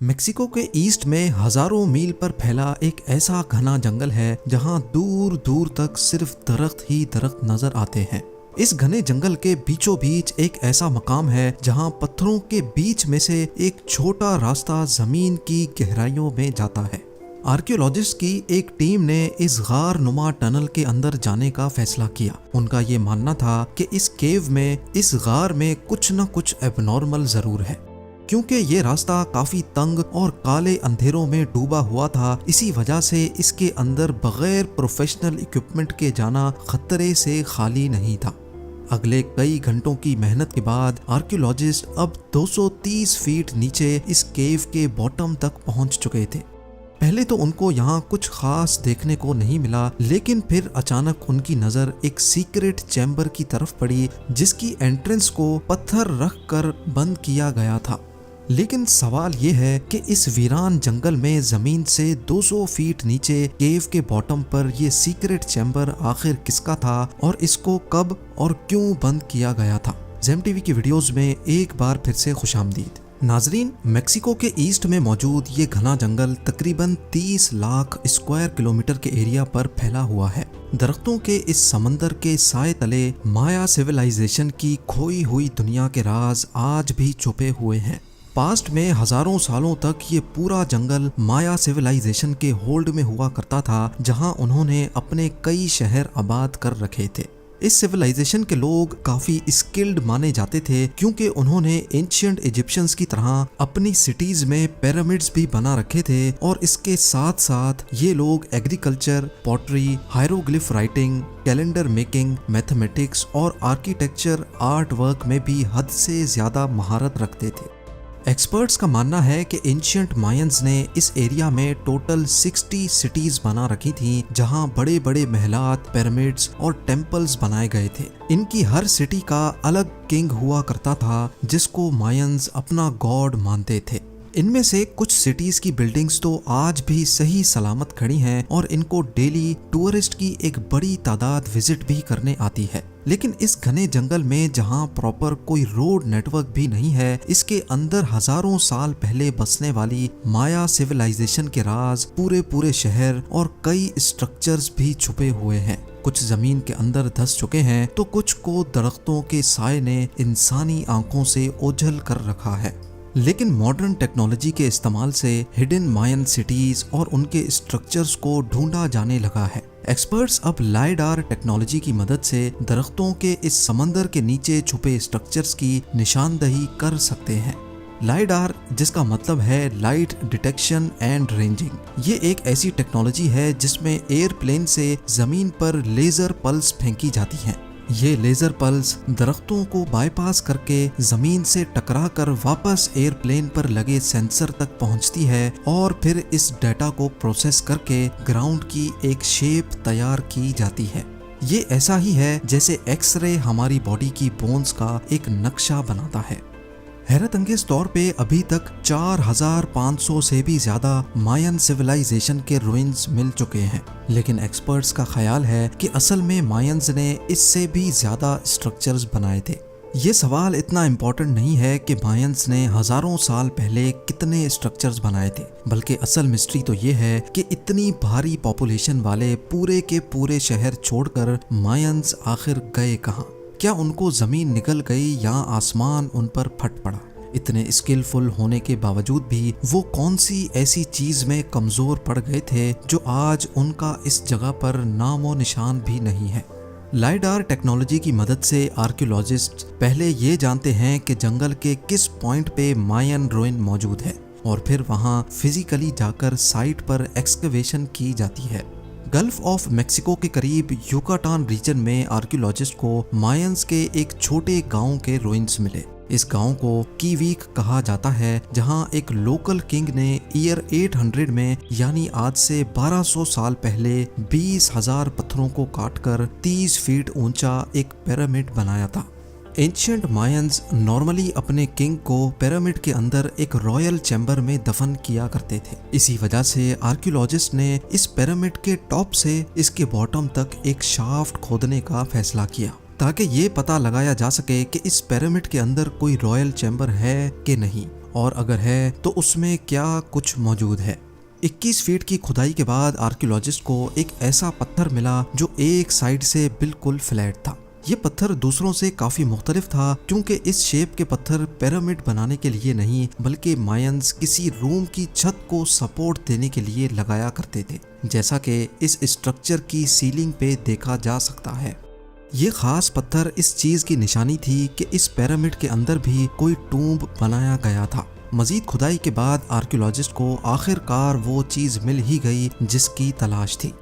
Mexico के east में हजारों मील पर फैला एक ऐसा घना जंगल है जहां दूर दूर तक सिर्फ दरख्त ही दरख्त नजर आते हैं। इस घने जंगल के बीचों बीच एक ऐसा मकाम है जहां पत्थरों के बीच में से एक छोटा रास्ता जमीन की गहराइयों में जाता है। आर्कियोलॉजिस्ट की एक टीम ने इस गार नुमा टनल के अंदर जाने का फैसला किया। उनका ये मानना था कि इस केव में, इस गार में कुछ न कुछ एबनॉर्मल जरूर है। क्योंकि ये रास्ता काफी तंग और काले अंधेरों में डूबा हुआ था, इसी वजह से इसके अंदर बगैर प्रोफेशनल इक्विपमेंट के जाना खतरे से खाली नहीं था। अगले कई घंटों की मेहनत के बाद आर्कियोलॉजिस्ट अब 230 फीट नीचे इस केव के बॉटम तक पहुंच चुके थे। पहले तो उनको यहाँ कुछ खास देखने को नहीं मिला, लेकिन फिर अचानक उनकी नजर एक सीक्रेट चैम्बर की तरफ पड़ी जिसकी एंट्रेंस को पत्थर रख कर बंद किया गया था। लेकिन सवाल ये है कि इस वीरान जंगल में जमीन से 200 फीट नीचे केव के बॉटम पर यह सीक्रेट चैम्बर आखिर किसका था और इसको कब और क्यों बंद किया गया था। जेम टीवी की वीडियोस में एक बार फिर से खुशामदीद। नाजरीन, मेक्सिको के ईस्ट में मौजूद ये घना जंगल तकरीबन 30 लाख स्क्वायर किलोमीटर के एरिया पर फैला हुआ है। दरख्तों के इस समंदर के साए तले माया सिविलाइजेशन की खोई हुई दुनिया के राज आज भी छुपे हुए हैं। पास्ट में हजारों सालों तक ये पूरा जंगल माया सिविलाइजेशन के होल्ड में हुआ करता था, जहां उन्होंने अपने कई शहर आबाद कर रखे थे। इस सिविलाइजेशन के लोग काफी स्किल्ड माने जाते थे क्योंकि उन्होंने एंशिएंट इजिप्शियंस की तरह अपनी सिटीज में पिरामिड्स भी बना रखे थे और इसके साथ साथ ये लोग agriculture, pottery, hieroglyph writing, calendar making, mathematics और आर्किटेक्चर आर्ट वर्क में भी हद से ज्यादा महारत रखते थे। एक्सपर्ट्स का मानना है कि एंशिएंट मायंस ने इस एरिया में टोटल 60 सिटीज बना रखी थी, जहां बड़े बड़े महलात, पिरामिड्स और टेम्पल्स बनाए गए थे। इनकी हर सिटी का अलग किंग हुआ करता था जिसको मायंस अपना गॉड मानते थे। इनमें से कुछ सिटीज की बिल्डिंग्स तो आज भी सही सलामत खड़ी हैं और इनको डेली टूरिस्ट की एक बड़ी तादाद विजिट भी करने आती है। लेकिन इस घने जंगल में जहां प्रॉपर कोई रोड नेटवर्क भी नहीं है, इसके अंदर हजारों साल पहले बसने वाली माया सिविलाइजेशन के राज, पूरे शहर और कई स्ट्रक्चर्स भी छुपे हुए हैं। कुछ जमीन के अंदर धंस चुके हैं तो कुछ को दरख्तों के साए ने इंसानी आंखों से ओझल कर रखा है। लेकिन मॉडर्न टेक्नोलॉजी के इस्तेमाल से हिडन मायन सिटीज और उनके स्ट्रक्चर्स को ढूंढा जाने लगा है। एक्सपर्ट्स अब लाइडार टेक्नोलॉजी की मदद से दरख्तों के इस समंदर के नीचे छुपे स्ट्रक्चर्स की निशानदही कर सकते हैं। लाइडार, जिसका मतलब है लाइट डिटेक्शन एंड रेंजिंग, ये एक ऐसी टेक्नोलॉजी है जिसमें एयरप्लेन से जमीन पर लेजर पल्स फेंकी जाती हैं। ये लेजर पल्स दरख्तों को बाईपास करके जमीन से टकराकर वापस एयरप्लेन पर लगे सेंसर तक पहुंचती है और फिर इस डाटा को प्रोसेस करके ग्राउंड की एक शेप तैयार की जाती है। ये ऐसा ही है जैसे एक्सरे हमारी बॉडी की बोन्स का एक नक्शा बनाता है। हैरत अंगेज तौर पे अभी तक 4500 से भी ज्यादा मायन सिविलाइजेशन के रुइंस मिल चुके हैं, लेकिन एक्सपर्ट्स का ख्याल है कि असल में मायंस ने इससे भी ज्यादा स्ट्रक्चर्स बनाए थे। ये सवाल इतना इम्पोर्टेंट नहीं है कि मायंस ने हजारों साल पहले कितने स्ट्रक्चर्स बनाए थे, बल्कि असल मिस्ट्री तो ये है कि इतनी भारी पॉपुलेशन वाले पूरे के पूरे शहर छोड़कर मायंस आखिर गए कहाँ। क्या उनको जमीन निकल गई या आसमान उन पर फट पड़ा? इतने स्किलफुल होने के बावजूद भी वो कौन सी ऐसी चीज में कमजोर पड़ गए थे जो आज उनका इस जगह पर नामो निशान भी नहीं है। लाइडार टेक्नोलॉजी की मदद से आर्कियोलॉजिस्ट पहले ये जानते हैं कि जंगल के किस पॉइंट पे मायन रुइन मौजूद है और फिर वहाँ फिजिकली जाकर साइट पर एक्सकवेशन की जाती है। गल्फ ऑफ मेक्सिको के करीब युकाटान रीजन में आर्कियोलॉजिस्ट को मायंस के एक छोटे गांव के रुइंस मिले। इस गांव को कीवीक कहा जाता है, जहां एक लोकल किंग ने ईयर 800 में यानी आज से 1200 साल पहले 20,000 पत्थरों को काटकर 30 फीट ऊंचा एक पिरामिड बनाया था। एंशिएंट मायंस नॉर्मली अपने किंग को पिरामिड के अंदर एक रॉयल चैम्बर में दफन किया करते थे। इसी वजह से आर्कियोलॉजिस्ट ने इस पिरामिड के टॉप से इसके बॉटम तक एक शाफ्ट खोदने का फैसला किया ताकि ये पता लगाया जा सके कि इस पिरामिड के अंदर कोई रॉयल चैम्बर है कि नहीं और अगर है तो उसमें क्या कुछ मौजूद है। 21 फीट की खुदाई के बाद आर्कियोलॉजिस्ट को एक ऐसा पत्थर मिला जो एक साइड से बिल्कुल फ्लैट था। ये पत्थर दूसरों से काफी मुख्तलिफ था क्योंकि इस शेप के पत्थर पिरामिड बनाने के लिए नहीं बल्कि मायंस किसी रूम की छत को सपोर्ट देने के लिए लगाया करते थे, जैसा कि इस स्ट्रक्चर की सीलिंग पे देखा जा सकता है। ये खास पत्थर इस चीज की निशानी थी कि इस पिरामिड के अंदर भी कोई टूम्ब बनाया गया था। मजीद खुदाई के बाद आर्कियोलॉजिस्ट को आखिरकार वो चीज मिल ही गई जिसकी तलाश थी।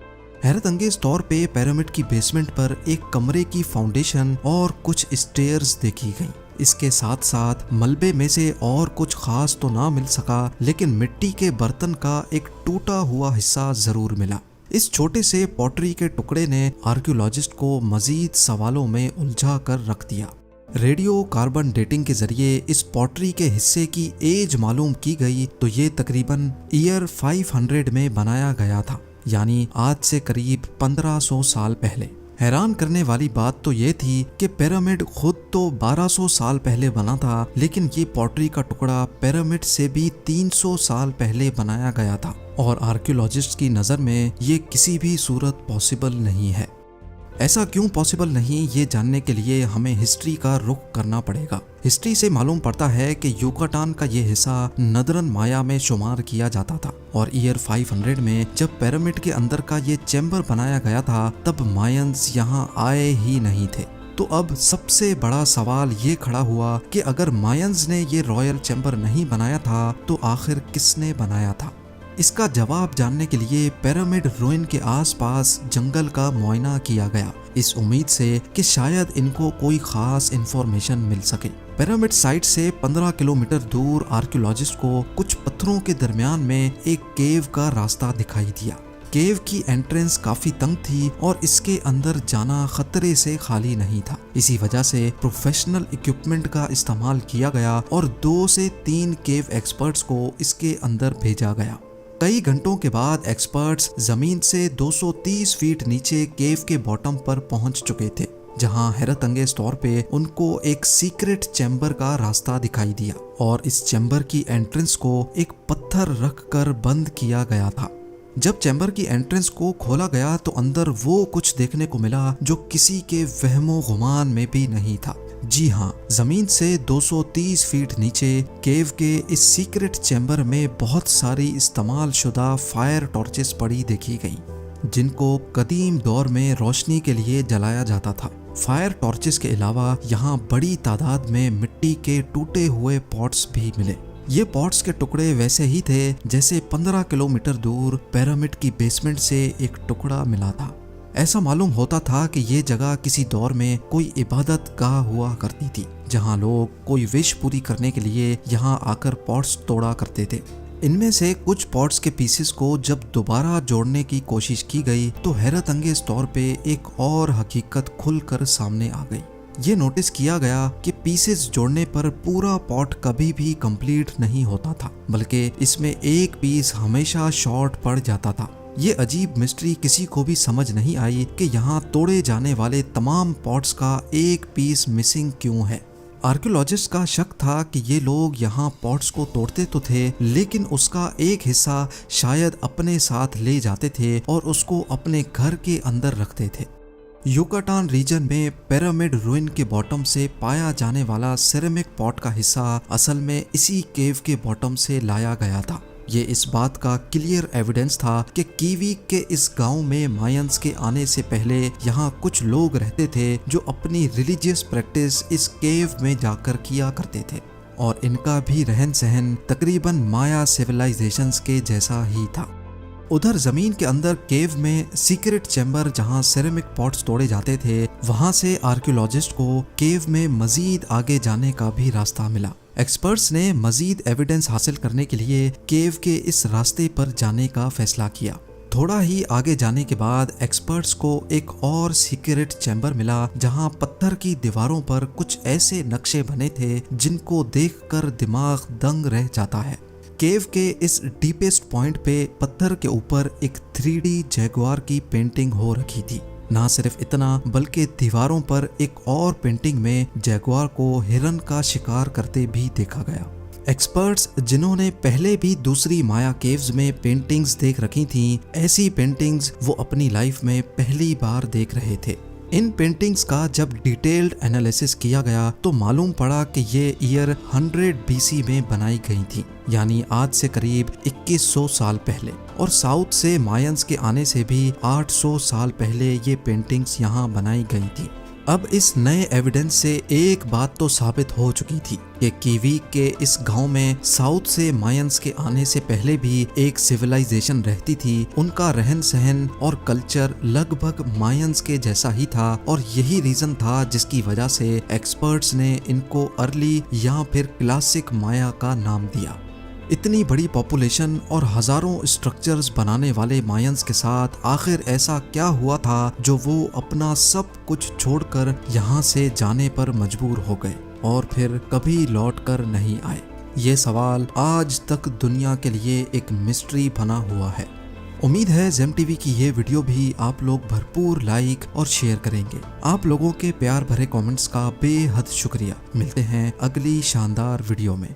हैरत अंगेज तौर पे पिरामिड की बेसमेंट पर एक कमरे की फाउंडेशन और कुछ स्टेयर्स देखी गई। इसके साथ साथ मलबे में से और कुछ खास तो ना मिल सका, लेकिन मिट्टी के बर्तन का एक टूटा हुआ हिस्सा जरूर मिला। इस छोटे से पॉटरी के टुकड़े ने आर्कियोलॉजिस्ट को मजीद सवालों में उलझा कर रख दिया। रेडियो कार्बन डेटिंग के जरिए इस पॉटरी के हिस्से की एज मालूम की गई तो ये तकरीबन ईयर 500 में बनाया गया था, यानी आज से करीब 1500 साल पहले। हैरान करने वाली बात तो ये थी कि पिरामिड खुद तो 1200 साल पहले बना था, लेकिन ये पॉटरी का टुकड़ा पिरामिड से भी 300 साल पहले बनाया गया था और आर्कियोलॉजिस्ट की नज़र में ये किसी भी सूरत पॉसिबल नहीं है। ऐसा क्यों पॉसिबल नहीं, ये जानने के लिए हमें हिस्ट्री का रुख करना पड़ेगा। हिस्ट्री से मालूम पड़ता है कि युकाटान का ये हिस्सा नदरन माया में शुमार किया जाता था और ईयर 500 में जब पिरामिड के अंदर का ये चैम्बर बनाया गया था तब मायंस यहाँ आए ही नहीं थे। तो अब सबसे बड़ा सवाल ये खड़ा हुआ कि अगर मायंस ने ये रॉयल चैम्बर नहीं बनाया था तो आखिर किसने बनाया था। इसका जवाब जानने के लिए पिरामिड रूइन के आसपास जंगल का मुआयना किया गया, इस उम्मीद से कि शायद इनको कोई खास इंफॉर्मेशन मिल सके। पिरामिड साइट से 15 किलोमीटर दूर आर्कियोलॉजिस्ट को कुछ पत्थरों के दरमियान में एक केव का रास्ता दिखाई दिया। केव की एंट्रेंस काफी तंग थी और इसके अंदर जाना खतरे से खाली नहीं था। इसी वजह से प्रोफेशनल इक्विपमेंट का इस्तेमाल किया गया और 2 से 3 केव एक्सपर्ट्स को इसके अंदर भेजा गया। कई घंटों के बाद एक्सपर्ट्स जमीन से 230 फीट नीचे केव के बॉटम पर पहुंच चुके थे, जहां हैरत अंगेज तौर पे उनको एक सीक्रेट चैम्बर का रास्ता दिखाई दिया और इस चैम्बर की एंट्रेंस को एक पत्थर रख कर बंद किया गया था। जब चैम्बर की एंट्रेंस को खोला गया तो अंदर वो कुछ देखने को मिला जो किसी के वहमो गुमान में भी नहीं था। जी हाँ, जमीन से 230 फीट नीचे केव के इस सीक्रेट चैम्बर में बहुत सारी इस्तेमाल शुदा फायर टॉर्चेस पड़ी देखी गई, जिनको कदीम दौर में रोशनी के लिए जलाया जाता था। फायर टॉर्चेस के अलावा यहाँ बड़ी तादाद में मिट्टी के टूटे हुए पॉट्स भी मिले। ये पॉट्स के टुकड़े वैसे ही थे जैसे 15 किलोमीटर दूर पिरामिड की बेसमेंट से एक टुकड़ा मिला था। ऐसा मालूम होता था कि ये जगह किसी दौर में कोई इबादत गाह हुआ करती थी, जहाँ लोग कोई विश पूरी करने के लिए यहाँ आकर पॉट्स तोड़ा करते थे। इनमें से कुछ पॉट्स के पीसेस को जब दोबारा जोड़ने की कोशिश की गई तो हैरत अंगेज तौर पे एक और हकीकत खुलकर सामने आ गई। ये नोटिस किया गया कि पीसेस जोड़ने पर पूरा पॉट कभी भी कंप्लीट नहीं होता था, बल्कि इसमें एक पीस हमेशा शॉर्ट पड़ जाता था। ये अजीब मिस्ट्री किसी को भी समझ नहीं आई कि यहाँ तोड़े जाने वाले तमाम पॉट्स का एक पीस मिसिंग क्यों है। आर्कियोलॉजिस्ट का शक था कि ये लोग यहाँ पॉट्स को तोड़ते तो थे, लेकिन उसका एक हिस्सा शायद अपने साथ ले जाते थे और उसको अपने घर के अंदर रखते थे। युकाटान रीजन में पिरामिड रूइन के बॉटम से पाया जाने वाला सिरेमिक पॉट का हिस्सा असल में इसी केव के बॉटम से लाया गया था। ये इस बात का क्लियर एविडेंस था कि कीवी के इस गांव में मायंस के आने से पहले यहाँ कुछ लोग रहते थे जो अपनी रिलीजियस प्रैक्टिस इस केव में जाकर किया करते थे और इनका भी रहन सहन तकरीबन माया सिविलाइजेशंस के जैसा ही था। उधर जमीन के अंदर केव में सीक्रेट चैम्बर जहां सिरेमिक पॉट्स तोड़े जाते थे, वहां से आर्कियोलॉजिस्ट को केव में मजीद आगे जाने का भी रास्ता मिला। एक्सपर्ट्स ने मजीद एविडेंस हासिल करने के लिए केव के इस रास्ते पर जाने का फैसला किया। थोड़ा ही आगे जाने के बाद एक्सपर्ट्स को एक और सीक्रेट चैम्बर मिला जहां पत्थर की दीवारों पर कुछ ऐसे नक्शे बने थे जिनको देखकर दिमाग दंग रह जाता है। केव के इस डीपेस्ट पॉइंट पे पत्थर के ऊपर एक 3D जैगुआर की पेंटिंग हो रखी थी। ना सिर्फ इतना बल्कि दीवारों पर एक और पेंटिंग में जैगुआर को हिरन का शिकार करते भी देखा गया। एक्सपर्ट्स जिन्होंने पहले भी दूसरी माया केव्स में पेंटिंग्स देख रखी थीं, ऐसी पेंटिंग्स वो अपनी लाइफ में पहली बार देख रहे थे। इन पेंटिंग्स का जब डिटेल्ड एनालिसिस किया गया तो मालूम पड़ा कि ये ईयर 100 BC में बनाई गई थी, यानी आज से करीब 2100 साल पहले। और साउथ से मायंस के आने से भी 800 साल पहले ये पेंटिंग्स यहाँ बनाई गई थी। अब इस नए एविडेंस से एक बात तो साबित हो चुकी थी कि कीवीक के इस गांव में साउथ से मायंस के आने से पहले भी एक सिविलाइजेशन रहती थी। उनका रहन सहन और कल्चर लगभग मायंस के जैसा ही था और यही रीजन था जिसकी वजह से एक्सपर्ट्स ने इनको अर्ली या फिर क्लासिक माया का नाम दिया। इतनी बड़ी पॉपुलेशन और हजारों स्ट्रक्चर्स बनाने वाले मायंस के साथ आखिर ऐसा क्या हुआ था जो वो अपना सब कुछ छोड़कर यहाँ से जाने पर मजबूर हो गए और फिर कभी लौट कर नहीं आए? ये सवाल आज तक दुनिया के लिए एक मिस्ट्री बना हुआ है। उम्मीद है जेम टीवी की ये वीडियो भी आप लोग भरपूर लाइक और शेयर करेंगे। आप लोगों के प्यार भरे कमेंट्स का बेहद शुक्रिया। मिलते हैं अगली शानदार वीडियो में।